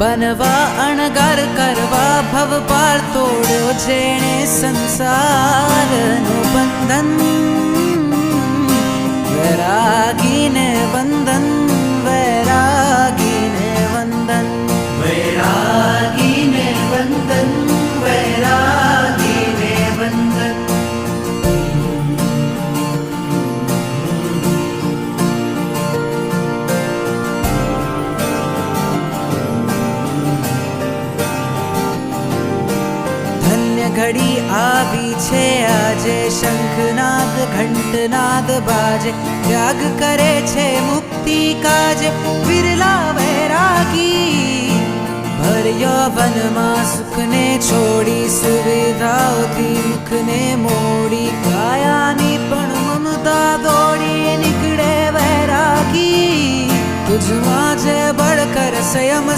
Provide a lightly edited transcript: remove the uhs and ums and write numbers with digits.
बनवा अणगार करवा भव पार तोड़ो जेणे संसारनु बंधन वैरागी ने वंदन वैरागी ने वंदन वैरागी ने वंदन वैरागी ने वंदन। घड़ी आवी छे आजे शंखनाद घंटनाद बाजे त्याग करे छे मुक्ति काजे विरला वैरागी भर यौवन मां सुख ने छोड़ी सुविधाओथी मुख ने मोड़ी कायानी पण ममता दौड़ी निकळे वैरागी तुझ मां जे बळकर संयम